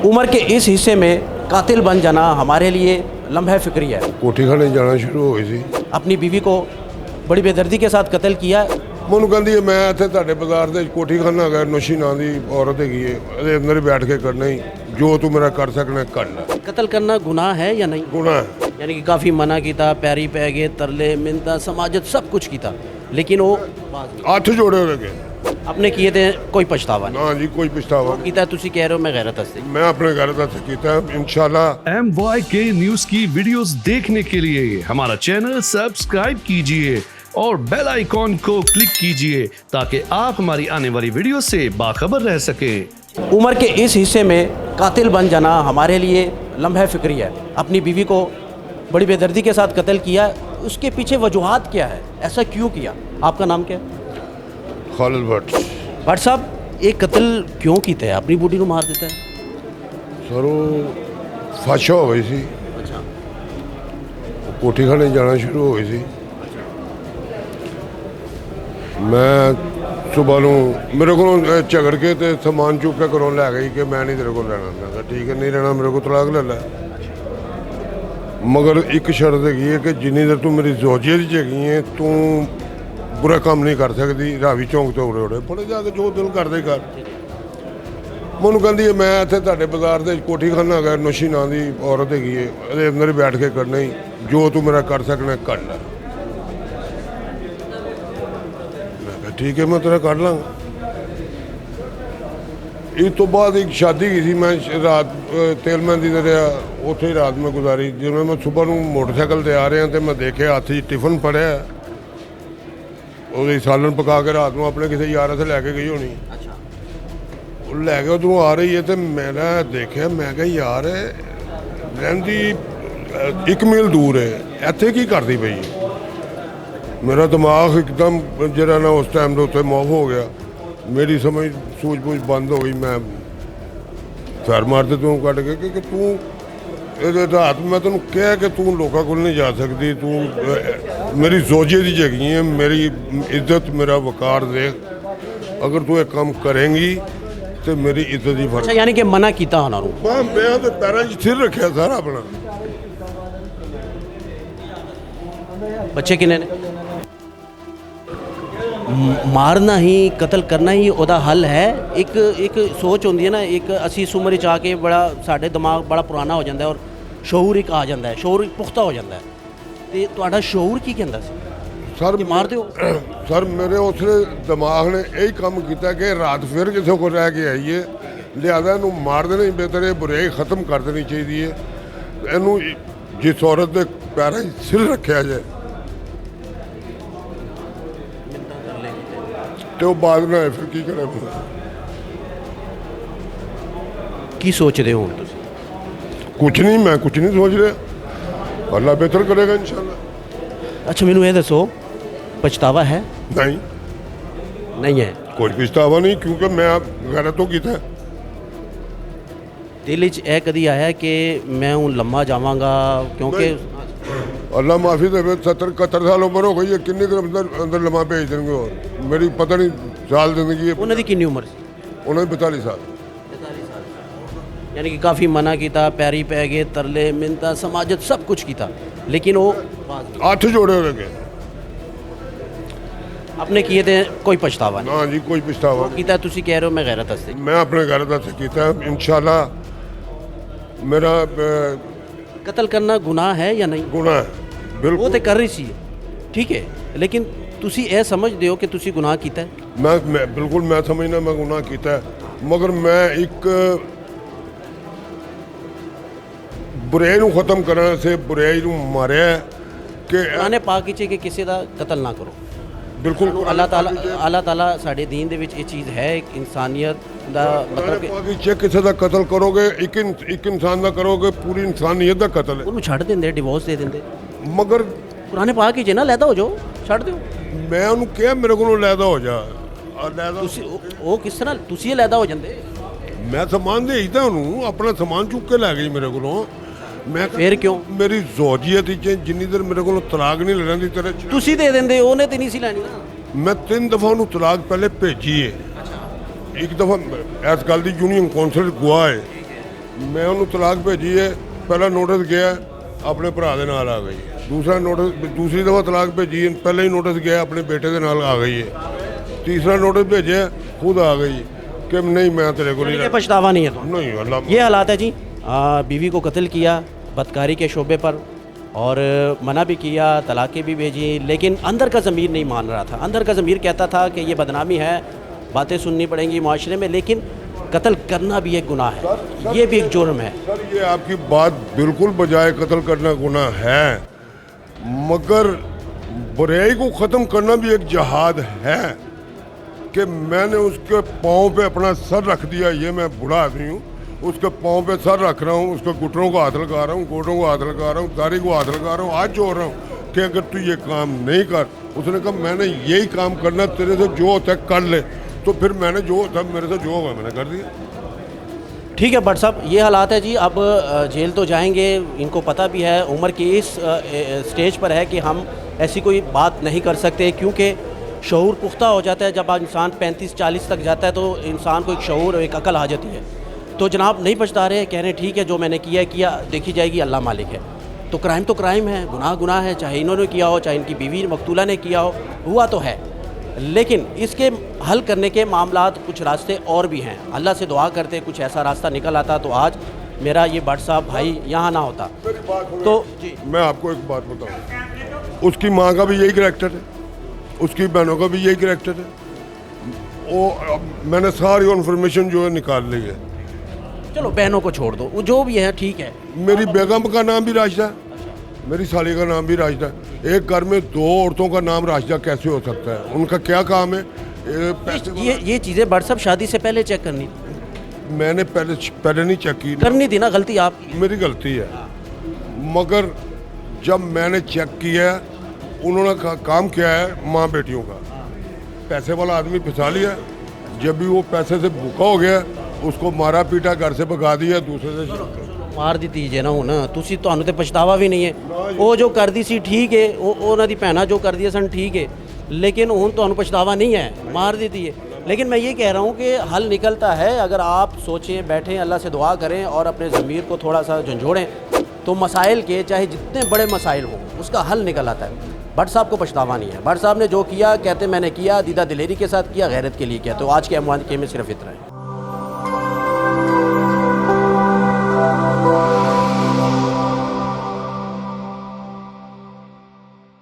उम्र के इस हिस्से में कातिल बन जाना हमारे लिए लम्हा फिक्री है। कोठी खाने जाना शुरू हो गई सी। अपनी बीवी को बड़ी बेदर्दी के साथ कत्ल किया। ਮੈਨੂੰ ਕਹਿੰਦੀ ਹੈ ਮੈਂ ਇੱਥੇ ਤੁਹਾਡੇ ਬਾਜ਼ਾਰ ਦੇ ਕੋਠੀ ਖਾਨਾ ਹੈਗਾ ਨੌਸ਼ੀ ਨਾਂ ਦੀ ਔਰਤ ਹੈਗੀ ਹੈ ਇਹਦੇ ਅੰਦਰ ਹੀ ਬੈਠ ਕੇ ਕਰਨਾ ਹੀ ਜੋ ਤੂੰ ਮੇਰਾ ਕਰ ਸਕਣਾ ਕਰ ਲੈ। कत्ल करना गुनाह है या नहीं? ਗੁਨਾਹ ਹੈ। यानी कि काफ़ी मना किया, पैरी पै गए, तरले मिन्नता समाजत सब कुछ किया, लेकिन वो ਹੱਥ ਜੋੜੇ ਉਹਦੇ ਅੱਗੇ। आपने किए थे, कोई पछतावा नहीं ਨਾ ਜੀ ਕੋਈ ਪਛਤਾਵਾ ਨਹੀਂ। किया। तुसी कह रहे हो मैं गैरत हस्ती। मैं अपने घर का ਕੀਤਾ इंशाल्लाह। MYK न्यूज की वीडियोस देखने के लिए हमारा चैनल सब्सक्राइब कीजिए और बेल आइकॉन को क्लिक कीजिए ताकि आप हमारी आने वाली वीडियो से बाखबर रह सकें। उम्र के इस हिस्से में कातिल बन जाना हमारे लिए लम्हा फिक्री है। अपनी बीवी को बड़ी बेदर्दी के साथ कत्ल किया, उसके पीछे वजूहात क्या है, ऐसा क्यों किया? आपका नाम क्या है? खालिद भट्ट। भट्ट साहब, एक कत्ल क्यों किया है? अपनी बूढ़ी को मार देता है। ਸਰ ਉਹ ਫਾਸ਼ਾ ਹੋ ਗਈ ਸੀ। अच्छा। ਕੋਠੀ ਖਾਨੇ ਜਾਣਾ ਸ਼ੁਰੂ ਹੋ ਗਈ ਸੀ। ਮੈਂ ਸਵੇਰ ਨੂੰ ਮੇਰੇ ਕੋਲੋਂ ਝਗੜ ਕੇ ਤੇ ਸਮਾਨ ਚੁੱਕ ਕੇ ਘਰੋਂ ਲੈ ਗਈ ਕਿ ਮੈਂ ਨਹੀਂ ਤੇਰੇ ਕੋਲ ਲੈਣਾ। ਮੈਂ ਕਿਹਾ ਠੀਕ ਹੈ ਨਹੀਂ ਰਹਿਣਾ ਮੇਰੇ ਕੋਲ ਤਲਾਕ ਲੈ ਲੈ। ਮਗਰ ਇੱਕ ਸ਼ਰਤ ਹੈਗੀ ਹੈ ਕਿ ਜਿੰਨੀ ਦੇਰ ਤੂੰ ਮੇਰੀ ਜ਼ੋਜੀਅਤ 'ਚ ਹੈਗੀ ਹੈ ਤੂੰ ਬੁਰਾ ਕੰਮ ਨਹੀਂ ਕਰ ਸਕਦੀ। ਰਾਵੀ ਚੌਂਕ ਤੋਂ ਉਰੇ ਬੜੇ ਜਾ ਕੇ ਜੋ ਦਿਲ ਕਰਦੇ ਕਰ। ਮੈਨੂੰ ਕਹਿੰਦੀ ਹੈ ਮੈਂ ਇੱਥੇ ਤੁਹਾਡੇ ਬਾਜ਼ਾਰ ਦੇ ਕੋਠੀ ਖਾਨਾ ਹੈਗਾ ਨੌਸ਼ੀ ਨਾਂ ਦੀ ਔਰਤ ਹੈਗੀ ਹੈ ਇਹਦੇ ਅੰਦਰ ਹੀ ਬੈਠ ਕੇ ਕਰਨਾ ਹੀ ਜੋ ਤੂੰ ਮੇਰਾ ਕਰ ਸਕਣਾ ਕਰ ਲੈ। ਮੈਂ ਕਿਹਾ ਠੀਕ ਹੈ ਮੈਂ ਤੇਰਾ ਕਰ ਲਾਂਗਾ। ਇਸ ਤੋਂ ਬਾਅਦ ਇੱਕ ਸ਼ਾਦੀ ਗਈ ਸੀ ਮੈਂ ਰਾਤ ਤੇਲ ਮਹਿੰਦੀ ਦੇ ਰਿਹਾ ਉੱਥੇ ਹੀ ਰਾਤ ਮੈਂ ਗੁਜ਼ਾਰੀ। ਜਿਵੇਂ ਮੈਂ ਸਵੇਰ ਨੂੰ ਮੋਟਰਸਾਈਕਲ ਤੇ ਆ ਰਿਹਾ ਤੇ ਮੈਂ ਦੇਖਿਆ ਹੱਥ 'ਚ ਟਿਫਨ ਫੜਿਆ, ਉਹਦੇ ਸਾਲਨ ਪਕਾ ਕੇ ਰਾਤ ਨੂੰ ਆਪਣੇ ਕਿਸੇ ਯਾਰ ਤੇ ਲੈ ਕੇ ਗਈ ਹੋਣੀ। अच्छा। ਉਹ ਲੈ ਕੇ ਉੱਧਰੋਂ ਆ ਰਹੀ ਹੈ ਤੇ ਮੈਂ ਦੇਖਿਆ, ਮੈਂ ਕਿਹਾ ਯਾਰ ਰਹਿੰਦੀ 1 ਮੀਲ ਦੂਰ ਹੈ, ਇੱਥੇ ਕੀ ਕਰਦੀ ਪਈ? ਮੇਰਾ ਦਿਮਾਗ ਇੱਕਦਮ ਜਿਹੜਾ ਨਾ ਉਸ ਟਾਈਮ ਦੇ ਉੱਤੇ ਮੌਫ ਹੋ ਗਿਆ। ਮੇਰੀ ਸਮਝ ਸੂਝ ਬੂਝ ਬੰਦ ਹੋ ਗਈ। ਮੈਂ ਫੈਰ ਮਾਰਦੇ ਤੂੰ ਕੱਢ ਕੇ ਕਿ ਤੂੰ ਇਹਦੇ ਰਾਤ ਮੈਂ ਤੈਨੂੰ ਕਿਹਾ ਕਿ ਤੂੰ ਲੋਕਾਂ ਕੋਲ ਨਹੀਂ ਜਾ ਸਕਦੀ, ਤੂੰ ਮੇਰੀ ਜ਼ੋਜੇ ਦੀ ਜਗ੍ਹਾ ਹੈ, ਮੇਰੀ ਇੱਜ਼ਤ ਮੇਰਾ ਵਕਾਰ ਦੇਖ। ਅਗਰ ਤੂੰ ਇਹ ਕੰਮ ਕਰੇਂਗੀ ਤੇ ਮੇਰੀ ਇੱਜ਼ਤ ਦੀ ਫਰਕ। अच्छा, यानी कि मना किया होना रू। ਮੈਂ ਤੇ ਪੈਰਾਂ 'ਚ ਸਿਰ ਰੱਖਿਆ ਸਾਰਾ ਆਪਣਾ। बच्चे किन्ने ने? मारना ही कत्ल करना ही ਉਹਦਾ हल है। एक सोच होती है ना, एक ਅਸੀਂ ਇਸ ਉਮਰ 'ਚ ਆ ਕੇ ਬੜਾ ਸਾਡੇ ਦਿਮਾਗ ਬੜਾ ਪੁਰਾਣਾ ਹੋ ਜਾਂਦਾ ਔਰ ਸ਼ਊਰ ਇੱਕ ਆ ਜਾਂਦਾ ਹੈ, ਸ਼ਊਰ ਇੱਕ ਪੁਖਤਾ ਹੋ ਜਾਂਦਾ ਹੈ। ਤੇ ਤੁਹਾਡਾ ਸ਼ਊਰ ਕੀ ਕਹਿੰਦਾ ਸੀ? ਸਰ ਕਿ ਮਾਰ ਦਿਓ। ਸਰ ਮੇਰੇ ਉਸਲੇ ਦਿਮਾਗ ਨੇ ਇਹੀ ਕੰਮ ਕੀਤਾ ਕਿ ਰਾਤ ਫਿਰ ਕਿਸੇ ਕੋਲ ਰਹਿ ਕੇ ਆਈਏ, ਲਿਆਦਾ ਇਹਨੂੰ ਮਾਰ ਦੇਣਾ ਹੀ ਬਿਹਤਰ ਹੈ, ਬੁਰਾਈ ਖਤਮ ਕਰ ਦੇਣੀ ਚਾਹੀਦੀ ਹੈ। ਇਹਨੂੰ ਜਿਸ ਔਰਤ ਦੇ ਪੈਰਾਂ 'ਚ ਸਿਰ ਰੱਖਿਆ ਜਾਏ ਤੇ ਉਹ ਬਾਅਦ ਨਾ ਫਿਰ ਕੀ ਕਰੇ ਬੰਦਾ। ਕੀ ਸੋਚਦੇ ਹੋ ਹੁਣ ਤੁਸੀਂ? ਕੁਛ ਨਹੀਂ, ਮੈਂ ਕੁਛ ਨਹੀਂ ਸੋਚ ਰਿਹਾ। ਅੱਲਾ ਬਿਹਤਰ ਕਰੇਗਾ ਇਨਸ਼ਾਅੱਲਾ। ਅੱਛਾ, ਮੈਨੂੰ ਇਹ ਦੱਸੋ, ਪਛਤਾਵਾ ਹੈ? ਨਹੀਂ, ਨਹੀਂ ਹੈ। ਕੋਈ ਪਛਤਾਵਾ ਨਹੀਂ ਕਿਉਂਕਿ ਮੈਂ ਗਲਤ ਤੋਂ ਕੀਤਾ। ਦਿਲ 'ਚ ਇਹ ਕਦੀ ਆਇਆ ਕਿ ਮੈਂ ਹੁਣ ਲੰਮਾ ਜਾਵਾਂਗਾ? ਕਿਉਂਕਿ ਅੱਲਾ ਮਾਫੀ ਦੇਵੇ, 70-71 ਸਾਲ ਉਮਰ ਹੋ ਗਈ ਹੈ, ਕਿੰਨੇ ਕੁ ਅੰਦਰ ਲੰਮਾ ਭੇਜ ਦੇਣਗੇ। ਹੋਰ ਮੇਰੀ ਪਤਾ ਨਹੀਂ ਸਾਲ ਜ਼ਿੰਦਗੀ ਹੈ। ਉਹਨਾਂ ਦੀ ਕਿੰਨੀ ਉਮਰ ਸੀ? ਉਹਨਾਂ ਦੀ 42 ਸਾਲ। यानी कि काफ़ी मना किया, पैरी पै गए, तरले मिन्नता समाजत सब कुछ किया, लेकिन वो ਹੱਥ ਜੋੜੇ ਉਹਦੇ ਅੱਗੇ। आपने किए थे, कोई पछतावा नहीं ਨਾ ਜੀ ਕੋਈ ਪਛਤਾਵਾ ਨਹੀਂ। किया। तुसी कह रहे हो मैं गैरत हस्ती। ਮੈਂ ਆਪਣੇ ਘਰ ਦਾ ਕੀਤਾ ਇਨਸ਼ਾਅੱਲਾ। ਮੇਰਾ कत्ल करना गुनाह है या नहीं? ਗੁਨਾਹ ਹੈ वो ਬਿਲਕੁਲ। तो कर रही सी, ठीक है, लेकिन तुसी ਇਹ ਸਮਝਦੇ ਹੋ ਕਿ ਤੁਸੀਂ ਗੁਨਾਹ ਕੀਤਾ ਹੈ? ਮੈਂ ਬਿਲਕੁਲ ਮੈਂ ਸਮਝਣਾ ਮੈਂ ਗੁਨਾਹ ਕੀਤਾ ਹੈ, ਮਗਰ ਮੈਂ ਇੱਕ ਬੁਰਾਈ ਨੂੰ ਖਤਮ ਕਰਨ ਸੇ ਬੁਰਾਈ ਨੂੰ ਮਾਰਿਆ ਕਿ ਕੁਰਾਨ ਪਾਕ ਵਿੱਚ ਕਿ ਕਿਸੇ ਦਾ ਕਤਲ ਨਾ ਕਰੋ। ਬਿਲਕੁਲ ਅੱਲਾਹ ਤਾਲਾ ਸਾਡੇ ਦੀਨ ਦੇ ਵਿੱਚ ਇਹ ਚੀਜ਼ ਹੈ, ਇੱਕ ਇਨਸਾਨੀਅਤ ਦਾ ਮਤਲਬ ਕਿ ਜੇ ਕਿਸੇ ਦਾ ਕਤਲ ਕਰੋਗੇ ਇੱਕ ਇਨਸਾਨ ਦਾ ਕਰੋਗੇ, ਪੂਰੀ ਇਨਸਾਨੀਅਤ ਦਾ ਕਤਲ ਹੈ। ਉਹਨੂੰ ਛੱਡ ਦਿੰਦੇ, ਡਿਵੋਰਸ ਦੇ ਦਿੰਦੇ। ਮਗਰ ਕੁਰਾਨ ਪਾਕ ਵਿੱਚ ਨਾ ਲੈਦਾ ਹੋ ਜਾਓ, ਛੱਡ ਦਿਓ। ਮੈਂ ਉਹਨੂੰ ਕਿਹਾ ਮੇਰੇ ਕੋਲੋਂ ਲੈਦਾ ਹੋ ਜਾ। ਤੁਸੀਂ ਉਹ ਕਿਸ ਤਰ੍ਹਾਂ ਤੁਸੀਂ ਲੈਦਾ ਹੋ ਜਾਂਦੇ? ਮੈਂ ਸਮਾਨ ਦੇ ਦਿੱਤਾ ਉਹਨੂੰ, ਆਪਣਾ ਸਮਾਨ ਚੁੱਕ ਕੇ ਲੈ ਗਈ ਮੇਰੇ ਕੋਲੋਂ। ਮੈਂ ਫਿਰ ਕਿਉਂ? ਮੇਰੀ ਜ਼ੋਜੀਅਤ ਵਿੱਚ ਜਿੰਨੀ ਦੇਰ ਮੇਰੇ ਕੋਲੋਂ ਤਲਾਕ ਨਹੀਂ ਲੈਣ ਦੀ ਤੇਰੇ ਤੁਸੀਂ ਦੇ ਦਿੰਦੇ, ਉਹਨੇ ਤੇ ਨਹੀਂ ਸੀ ਲੈਣੀ ਨਾ। ਮੈਂ 3 ਦਫਾ ਉਹਨੂੰ ਤਲਾਕ ਪਹਿਲੇ ਭੇਜੀ ਹੈ। ਇੱਕ ਦਫਾ ਇਸ ਗੱਲ ਦੀ ਯੂਨੀਅਨ ਕੌਂਸਲ ਗਵਾਹ ਹੈ ਮੈਂ ਉਹਨੂੰ ਤਲਾਕ ਭੇਜੀ ਹੈ, ਪਹਿਲਾ ਨੋਟਿਸ ਗਿਆ ਆਪਣੇ ਭਰਾ ਦੇ ਨਾਲ ਆ ਗਈ, ਦੂਸਰਾ ਨੋਟਿਸ ਦੂਸਰੀ ਦਫਾ ਤਲਾਕ ਭੇਜੀ ਹੈ, ਪਹਿਲਾਂ ਹੀ ਨੋਟਿਸ ਗਿਆ ਆਪਣੇ ਬੇਟੇ ਦੇ ਨਾਲ ਆ ਗਈ ਹੈ, ਤੀਸਰਾ ਨੋਟਿਸ ਭੇਜਿਆ ਖੁਦ ਆ गई कि नहीं मैं तेरे को नहीं पछतावा नहीं है तो नहीं अल्लाह ये हालात है जी। बीवी को कत्ल किया बदकारी के शोबे पर और मना भी किया, तलाक़ें भी भेजी, लेकिन अंदर का ज़मीर नहीं मान रहा था। अंदर का ज़मीर कहता था कि ये बदनामी है, बातें सुननी पड़ेंगी माशरे में, लेकिन कत्ल करना भी एक गुनाह है, ये भी एक जुर्म है। सर ये आपकी बात बिल्कुल बजाय कत्ल करना गुनाह है, मगर बुराई को ख़त्म करना भी एक जहाद है कि मैंने उसके पाँव पे अपना सर रख दिया। ये मैं बूढ़ा आदमी हूँ, उसके पाँव पे सर रख रहा हूँ, उसके घुटनों को हाथ लगा रहा हूँ, गोडों को हाथ लगा रहा हूँ, दाढ़ी को हाथ लगा रहा हूँ, आज जोड़ रहा हूँ कि अगर तू ये काम नहीं कर, उसने कहा मैंने यही काम करना, तेरे से जो होता है कर ले, तो फिर मैंने जो होता है मेरे से जो होगा मैंने कर दिया। ठीक है भट्ट साहब, ये हालात है जी। अब जेल तो जाएंगे, इनको पता भी है, उम्र की इस स्टेज पर है कि हम ऐसी कोई बात नहीं कर सकते, क्योंकि शऊर पुख्ता हो जाता है। जब इंसान 35-40 तक जाता है तो इंसान को एक शऊर और एक अकल आ जाती है। तो जनाब नहीं पछता रहे, कह रहे हैं ठीक है जो मैंने किया है किया, देखी जाएगी, अल्लाह मालिक है। तो क्राइम है, गुनाह गुनाह है, चाहे इन्होंने किया हो, चाहे इनकी बीवी मकतूला ने किया हो, हुआ तो है। लेकिन इसके हल करने के मामलात कुछ रास्ते और भी हैं। अल्लाह से दुआ करते कुछ ऐसा रास्ता निकल आता तो आज मेरा ये भट्ट साहब भाई यहाँ ना होता। तो जी मैं आपको एक बात बताऊँ, उसकी माँ का भी यही करैक्टर है, उसकी बहनों का भी यही करैक्टर है। वो मैंने सारी इन्फॉर्मेशन जो है निकाल ली है। चलो बहनों को छोड़ दो, वो जो भी है ठीक है। मेरी बेगम का नाम भी राशिदा, मेरी साली का नाम भी राशिदा। एक घर में दो औरतों का नाम राशिदा कैसे हो सकता है? उनका क्या काम है? ये चीज़ें भट्ट साहब शादी से पहले चेक करनी, मैंने पहले नहीं चेक की, करनी थी ना, गलती आपकी, मेरी गलती है। मगर जब मैंने चेक किया, उन्होंने काम किया है माँ बेटियों का, पैसे वाला आदमी फंसा लिया। जब भी वो पैसे से भूखा हो गया, उसको मारा पीटा, घर से भगा दिया, दूसरे से ਮਾਰ ਦਿੱਤੀ ਜੇ ਨਾ ਹੁਣ ਤੁਸੀਂ, ਤੁਹਾਨੂੰ ਤੇ ਪਛਤਾਵਾ ਵੀ ਨਹੀਂ ਹੈ। ਉਹ ਜੋ ਕਰਦੀ ਸੀ ਠੀਕ ਹੈ, ਉਹਨਾਂ ਦੀ ਭੈਣਾਂ ਜੋ ਕਰਦੀਆਂ ਸਨ ਠੀਕ ਹੈ, लेकिन ਹੁਣ ਤੁਹਾਨੂੰ पछतावा नहीं है, मार देती है। लेकिन मैं ये कह रहा हूँ कि हल निकलता है अगर आप सोचें, बैठें, अल्लाह से दुआ करें और अपने ज़मीर को थोड़ा सा झंझोड़ें, तो मसाइल के चाहे जितने बड़े मसाइल हों उसका हल निकल आता है। भट्ट साहब को पछतावा नहीं है। भट्ट साहब ने जो किया, कहते मैंने किया, दीदा दिलेरी के साथ किया, गैरत के लिए किया। तो आज के अमवान के में सिर्फ इतना है।